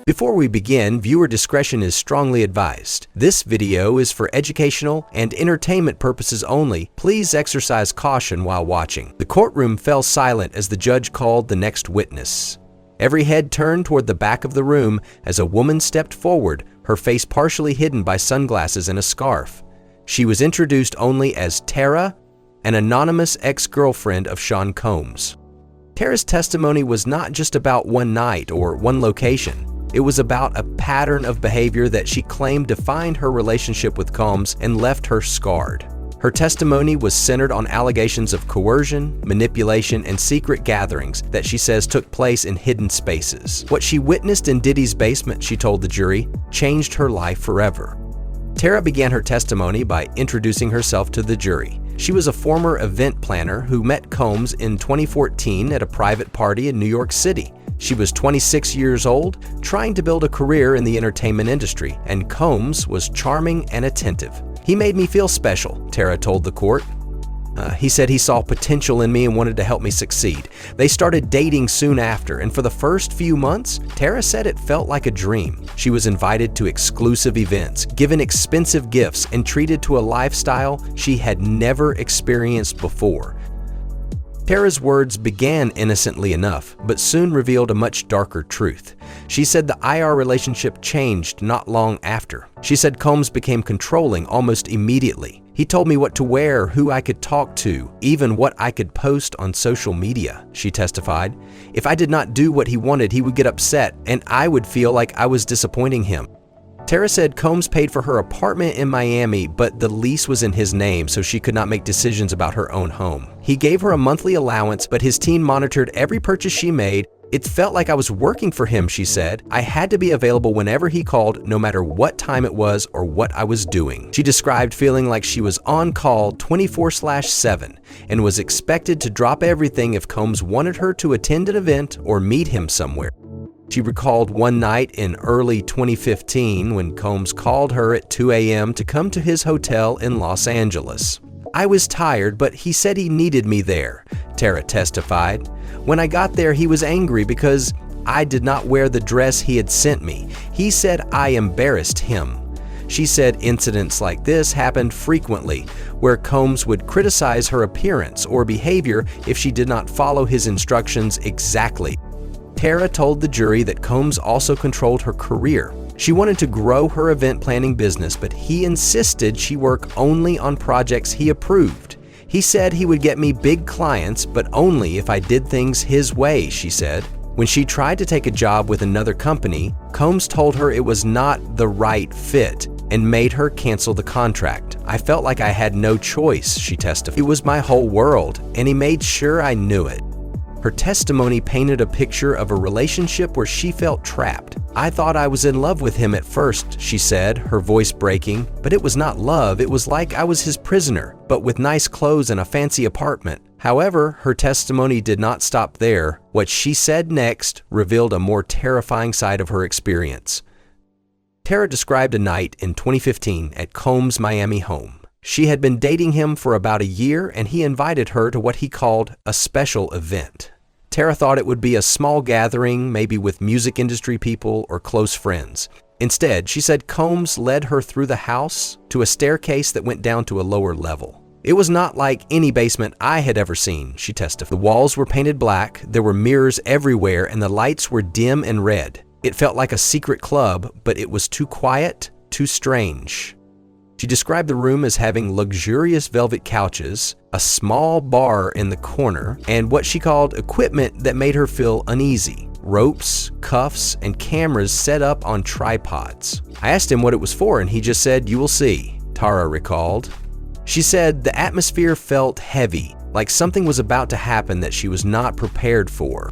Before we begin, viewer discretion is strongly advised. This video is for educational and entertainment purposes only. Please exercise caution while watching. The courtroom fell silent as the judge called the next witness. Every head turned toward the back of the room as a woman stepped forward, her face partially hidden by sunglasses and a scarf. She was introduced only as Tara, an anonymous ex-girlfriend of Sean Combs. Tara's testimony was not just about one night or one location. It was about a pattern of behavior that she claimed defined her relationship with Combs and left her scarred. Her testimony was centered on allegations of coercion, manipulation, and secret gatherings that she says took place in hidden spaces. What she witnessed in Diddy's basement, she told the jury, changed her life forever. Tara began her testimony by introducing herself to the jury. She was a former event planner who met Combs in 2014 at a private party in New York City. She was 26 years old, trying to build a career in the entertainment industry, and Combs was charming and attentive. "He made me feel special," Tara told the court. He said he saw potential in me and wanted to help me succeed. They started dating soon after, and for the first few months, Tara said it felt like a dream. She was invited to exclusive events, given expensive gifts, and treated to a lifestyle she had never experienced before. Tara's words began innocently enough, but soon revealed a much darker truth. She said the IR relationship changed not long after. She said Combs became controlling almost immediately. "He told me what to wear, who I could talk to, even what I could post on social media," she testified. "If I did not do what he wanted, he would get upset, and I would feel like I was disappointing him." Tara said Combs paid for her apartment in Miami, but the lease was in his name, so she could not make decisions about her own home. He gave her a monthly allowance, but his team monitored every purchase she made. "It felt like I was working for him," she said. "I had to be available whenever he called, no matter what time it was or what I was doing." She described feeling like she was on call 24/7 and was expected to drop everything if Combs wanted her to attend an event or meet him somewhere. She recalled one night in early 2015 when Combs called her at 2 a.m. to come to his hotel in Los Angeles. "I was tired, but he said he needed me there," Tara testified. "When I got there, he was angry because I did not wear the dress he had sent me. He said I embarrassed him." She said incidents like this happened frequently, where Combs would criticize her appearance or behavior if she did not follow his instructions exactly. Tara told the jury that Combs also controlled her career. She wanted to grow her event planning business, but he insisted she work only on projects he approved. "He said he would get me big clients, but only if I did things his way," she said. When she tried to take a job with another company, Combs told her it was not the right fit and made her cancel the contract. "I felt like I had no choice," she testified. "It was my whole world, and he made sure I knew it." Her testimony painted a picture of a relationship where she felt trapped. "I thought I was in love with him at first," she said, her voice breaking, "but it was not love. It was like I was his prisoner, but with nice clothes and a fancy apartment." However, her testimony did not stop there. What she said next revealed a more terrifying side of her experience. Tara described a night in 2015 at Combs' Miami home. She had been dating him for about a year, and he invited her to what he called a special event. Tara thought it would be a small gathering, maybe with music industry people or close friends. Instead, she said Combs led her through the house to a staircase that went down to a lower level. "It was not like any basement I had ever seen," she testified. "The walls were painted black, there were mirrors everywhere, and the lights were dim and red. It felt like a secret club, but it was too quiet, too strange." She described the room as having luxurious velvet couches, a small bar in the corner, and what she called equipment that made her feel uneasy: ropes, cuffs, and cameras set up on tripods. "I asked him what it was for, and he just said, 'You will see,'" Tara recalled. She said the atmosphere felt heavy, like something was about to happen that she was not prepared for.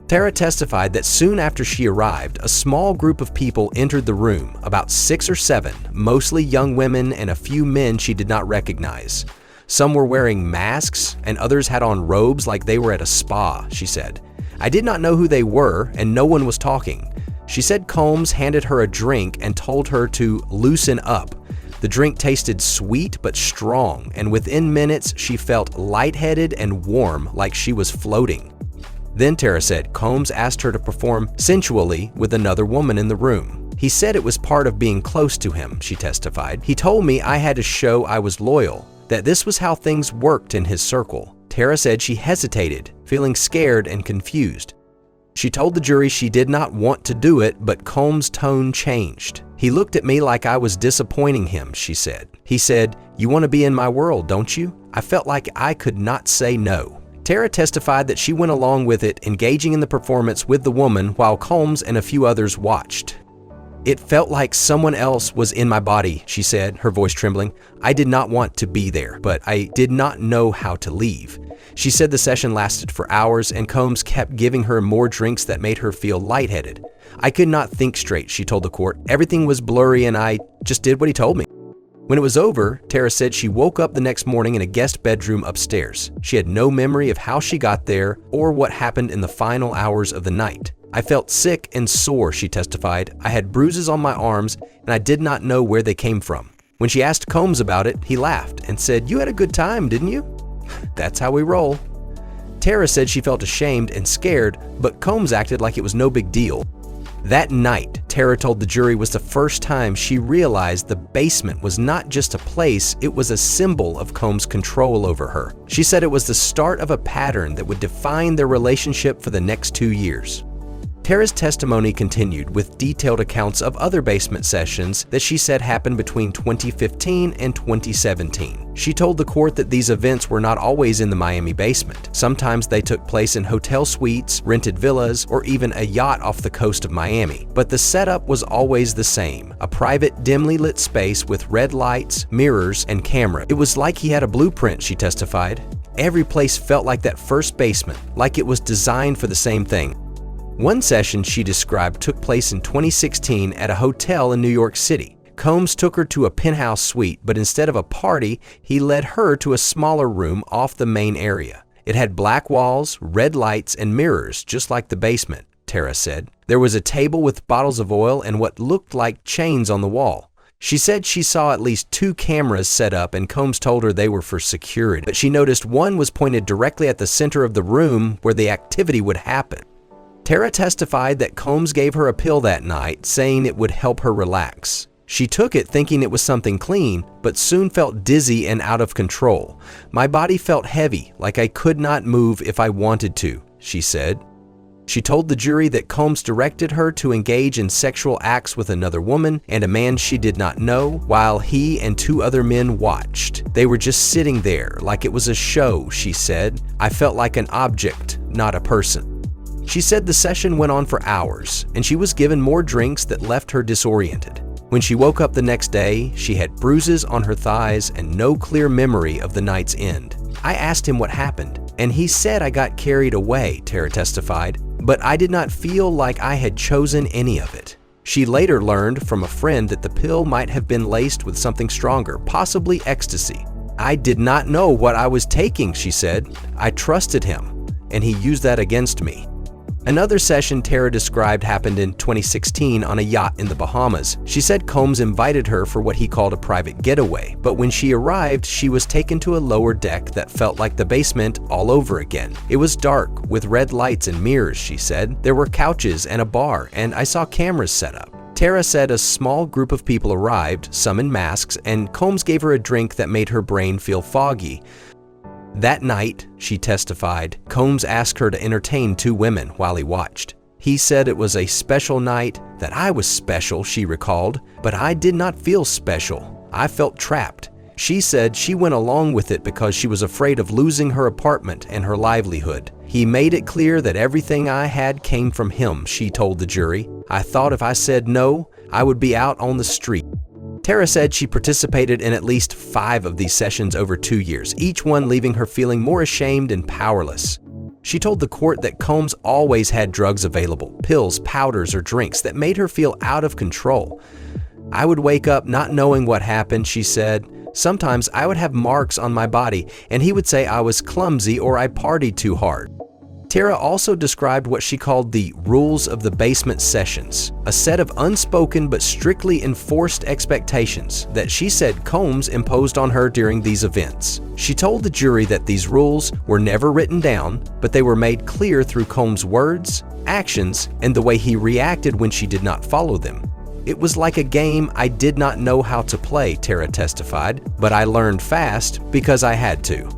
Tara testified that soon after she arrived, a small group of people entered the room, about 6 or 7, mostly young women and a few men she did not recognize. Some were wearing masks, and others had on robes like they were at a spa, she said. "I did not know who they were, and no one was talking." She said Combs handed her a drink and told her to loosen up. The drink tasted sweet but strong, and within minutes she felt lightheaded and warm, like she was floating. Then Tara said Combs asked her to perform sensually with another woman in the room. He said it was part of being close to him, she testified. He told me I had to show I was loyal, that this was how things worked in his circle. Tara said she hesitated, feeling scared and confused. She told the jury she did not want to do it, but Combs' tone changed. He looked at me like I was disappointing him, she said. He said, "You want to be in my world, don't you?" I felt like I could not say no. Tara testified that she went along with it, engaging in the performance with the woman while Combs and a few others watched. "It felt like someone else was in my body," she said, her voice trembling. "I did not want to be there, but I did not know how to leave." She said the session lasted for hours and Combs kept giving her more drinks that made her feel lightheaded. "I could not think straight," she told the court. "Everything was blurry and I just did what he told me." When it was over, Tara said she woke up the next morning in a guest bedroom upstairs. She had no memory of how she got there or what happened in the final hours of the night. "I felt sick and sore," she testified. "I had bruises on my arms and I did not know where they came from." When she asked Combs about it, he laughed and said, "You had a good time, didn't you?" That's how we roll. Tara said she felt ashamed and scared, but Combs acted like it was no big deal. That night, Tara told the jury was the first time she realized the basement was not just a place, it was a symbol of Combs' control over her. She said it was the start of a pattern that would define their relationship for the next 2 years. Tara's testimony continued with detailed accounts of other basement sessions that she said happened between 2015 and 2017. She told the court that these events were not always in the Miami basement. Sometimes they took place in hotel suites, rented villas, or even a yacht off the coast of Miami. But the setup was always the same, a private, dimly lit space with red lights, mirrors, and camera. It was like he had a blueprint, she testified. Every place felt like that first basement, like it was designed for the same thing. One session she described took place in 2016 at a hotel in New York City. Combs took her to a penthouse suite, but instead of a party, he led her to a smaller room off the main area. It had black walls, red lights, and mirrors, just like the basement, Tara said. There was a table with bottles of oil and what looked like chains on the wall. She said she saw at least 2 cameras set up and Combs told her they were for security, but she noticed one was pointed directly at the center of the room where the activity would happen. Tara testified that Combs gave her a pill that night, saying it would help her relax. She took it thinking it was something clean, but soon felt dizzy and out of control. "My body felt heavy, like I could not move if I wanted to," she said. She told the jury that Combs directed her to engage in sexual acts with another woman and a man she did not know, while he and 2 other men watched. "They were just sitting there, like it was a show," she said. "I felt like an object, not a person." She said the session went on for hours, and she was given more drinks that left her disoriented. When she woke up the next day, she had bruises on her thighs and no clear memory of the night's end. "I asked him what happened, and he said I got carried away," Tara testified, "but I did not feel like I had chosen any of it." She later learned from a friend that the pill might have been laced with something stronger, possibly ecstasy. "I did not know what I was taking," she said. "I trusted him, and he used that against me." Another session Tara described happened in 2016 on a yacht in the Bahamas. She said Combs invited her for what he called a private getaway, but when she arrived, she was taken to a lower deck that felt like the basement all over again. "It was dark, with red lights and mirrors," she said. "There were couches and a bar, and I saw cameras set up." Tara said a small group of people arrived, some in masks, and Combs gave her a drink that made her brain feel foggy. That night, she testified, Combs asked her to entertain 2 women while he watched. He said it was a special night, that I was special, she recalled, but I did not feel special. I felt trapped. She said she went along with it because she was afraid of losing her apartment and her livelihood. "He made it clear that everything I had came from him," she told the jury. "I thought if I said no, I would be out on the street." Tara said she participated in at least 5 of these sessions over 2 years, each one leaving her feeling more ashamed and powerless. She told the court that Combs always had drugs available, pills, powders, or drinks that made her feel out of control. "I would wake up not knowing what happened," she said. "Sometimes I would have marks on my body, and he would say I was clumsy or I partied too hard." Tara also described what she called the rules of the basement sessions, a set of unspoken but strictly enforced expectations that she said Combs imposed on her during these events. She told the jury that these rules were never written down, but they were made clear through Combs' words, actions, and the way he reacted when she did not follow them. It was like a game I did not know how to play, Tara testified, but I learned fast because I had to.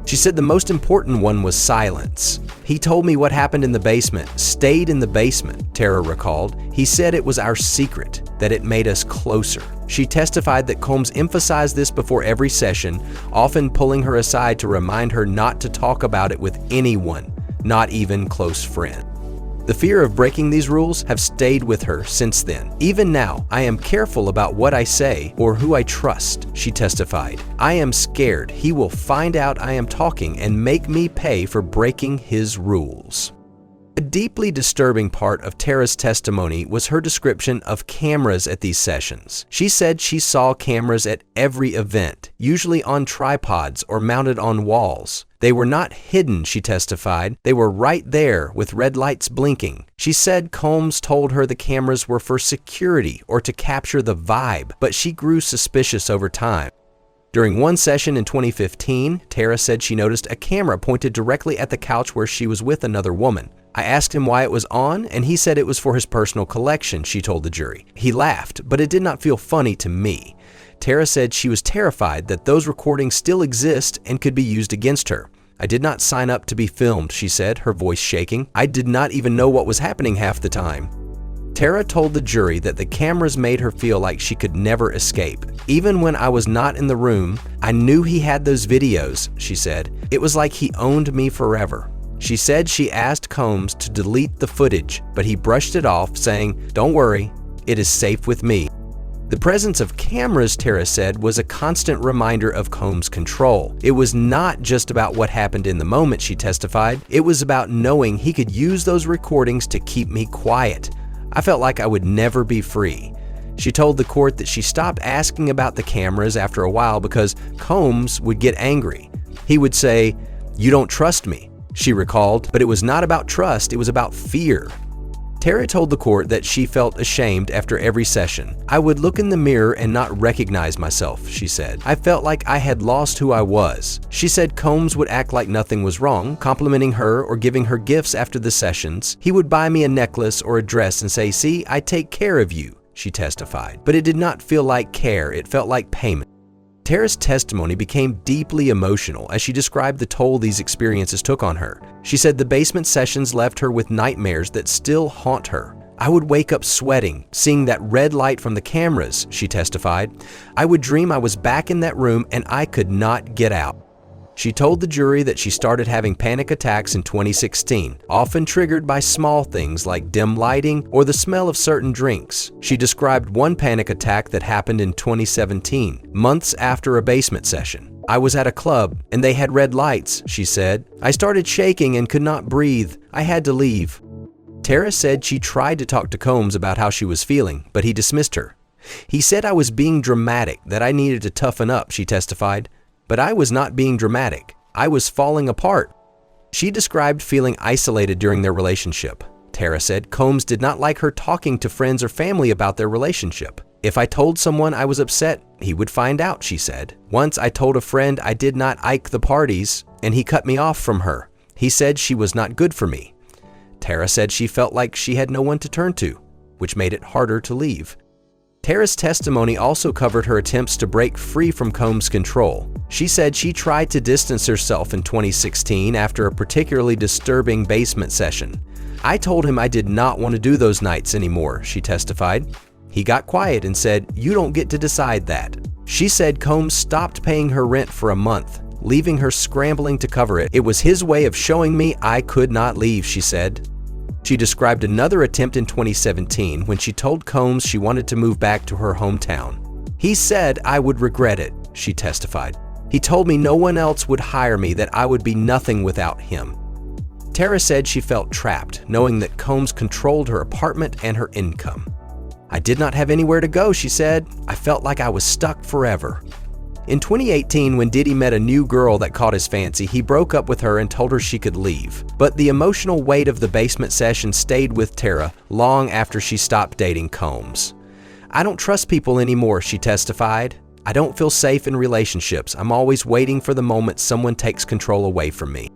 She said the most important one was silence. He told me what happened in the basement, stayed in the basement, Tara recalled. He said it was our secret, that it made us closer. She testified that Combs emphasized this before every session, often pulling her aside to remind her not to talk about it with anyone, not even close friends. The fear of breaking these rules have stayed with her since then. Even now, I am careful about what I say or who I trust, she testified. I am scared he will find out I am talking and make me pay for breaking his rules. A deeply disturbing part of Tara's testimony was her description of cameras at these sessions. She said she saw cameras at every event, usually on tripods or mounted on walls. They were not hidden, she testified. They were right there with red lights blinking. She said Combs told her the cameras were for security or to capture the vibe, but she grew suspicious over time. During one session in 2015, Tara said she noticed a camera pointed directly at the couch where she was with another woman. I asked him why it was on, and he said it was for his personal collection, she told the jury. He laughed, but it did not feel funny to me. Tara said she was terrified that those recordings still exist and could be used against her. I did not sign up to be filmed, she said, her voice shaking. I did not even know what was happening half the time. Tara told the jury that the cameras made her feel like she could never escape. Even when I was not in the room, I knew he had those videos, she said. It was like he owned me forever. She said she asked Combs to delete the footage, but he brushed it off, saying, "Don't worry, it is safe with me." The presence of cameras, Tara said, was a constant reminder of Combs' control. It was not just about what happened in the moment, she testified. It was about knowing he could use those recordings to keep me quiet. I felt like I would never be free. She told the court that she stopped asking about the cameras after a while because Combs would get angry. He would say, "You don't trust me," she recalled, but it was not about trust, it was about fear. Tara told the court that she felt ashamed after every session. "I would look in the mirror and not recognize myself," she said. "I felt like I had lost who I was." She said Combs would act like nothing was wrong, complimenting her or giving her gifts after the sessions. He would buy me a necklace or a dress and say, "See, I take care of you," she testified. But it did not feel like care, it felt like payment. Tara's testimony became deeply emotional as she described the toll these experiences took on her. She said the basement sessions left her with nightmares that still haunt her. "I would wake up sweating, seeing that red light from the cameras," she testified. "I would dream I was back in that room and I could not get out." She told the jury that she started having panic attacks in 2016, often triggered by small things like dim lighting or the smell of certain drinks. She described one panic attack that happened in 2017, months after a basement session. "I was at a club and they had red lights," she said. "I started shaking and could not breathe. I had to leave." Tara said she tried to talk to Combs about how she was feeling, but he dismissed her. "He said I was being dramatic, that I needed to toughen up," she testified. "But I was not being dramatic. I was falling apart." She described feeling isolated during their relationship. Tara said Combs did not like her talking to friends or family about their relationship. "If I told someone I was upset, he would find out," she said. "Once I told a friend I did not like the parties, and he cut me off from her. He said she was not good for me." Tara said she felt like she had no one to turn to, which made it harder to leave. Tara's testimony also covered her attempts to break free from Combs' control. She said she tried to distance herself in 2016 after a particularly disturbing basement session. "I told him I did not want to do those nights anymore," she testified. He got quiet and said, "You don't get to decide that." She said Combs stopped paying her rent for a month, leaving her scrambling to cover it. "It was his way of showing me I could not leave," she said. She described another attempt in 2017 when she told Combs she wanted to move back to her hometown. "He said I would regret it," she testified. "He told me no one else would hire me, that I would be nothing without him." Tara said she felt trapped, knowing that Combs controlled her apartment and her income. "I did not have anywhere to go," she said. "I felt like I was stuck forever." In 2018, when Diddy met a new girl that caught his fancy, he broke up with her and told her she could leave. But the emotional weight of the basement session stayed with Tara long after she stopped dating Combs. "I don't trust people anymore," she testified. "I don't feel safe in relationships. I'm always waiting for the moment someone takes control away from me."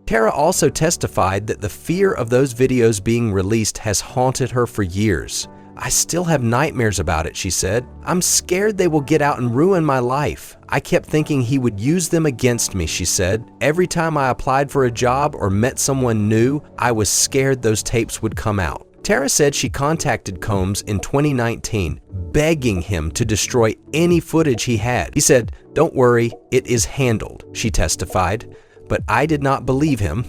Tara also testified that the fear of those videos being released has haunted her for years. "I still have nightmares about it," she said. "I'm scared they will get out and ruin my life. I kept thinking he would use them against me," she said. "Every time I applied for a job or met someone new, I was scared those tapes would come out." Tara said she contacted Combs in 2019, begging him to destroy any footage he had. He said, "Don't worry, it is handled," she testified. "But I did not believe him.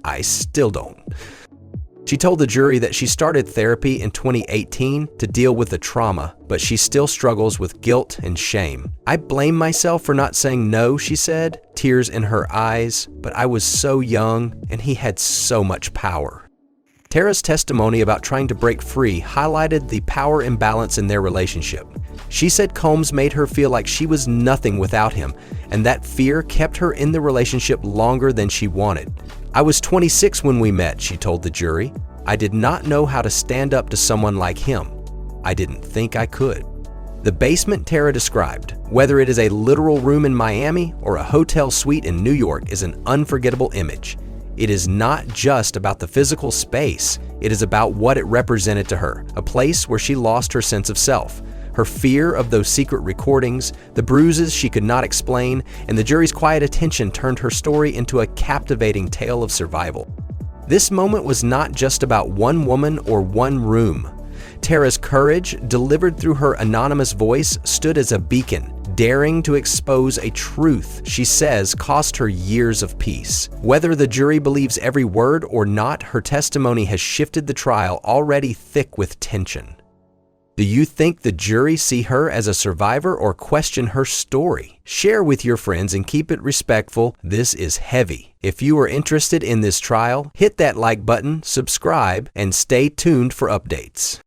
I still don't." She told the jury that she started therapy in 2018 to deal with the trauma, but she still struggles with guilt and shame. "I blame myself for not saying no," she said, tears in her eyes, "but I was so young and he had so much power." Tara's testimony about trying to break free highlighted the power imbalance in their relationship. She said Combs made her feel like she was nothing without him, and that fear kept her in the relationship longer than she wanted. "I was 26 when we met," she told the jury. "I did not know how to stand up to someone like him. I didn't think I could." The basement Tara described, whether it is a literal room in Miami or a hotel suite in New York, is an unforgettable image. It is not just about the physical space, it is about what it represented to her, a place where she lost her sense of self. Her fear of those secret recordings, the bruises she could not explain, and the jury's quiet attention turned her story into a captivating tale of survival. This moment was not just about one woman or one room. Tara's courage, delivered through her anonymous voice, stood as a beacon, daring to expose a truth she says cost her years of peace. Whether the jury believes every word or not, her testimony has shifted the trial already thick with tension. Do you think the jury see her as a survivor or question her story? Share with your friends and keep it respectful. This is heavy. If you are interested in this trial, hit that like button, subscribe, and stay tuned for updates.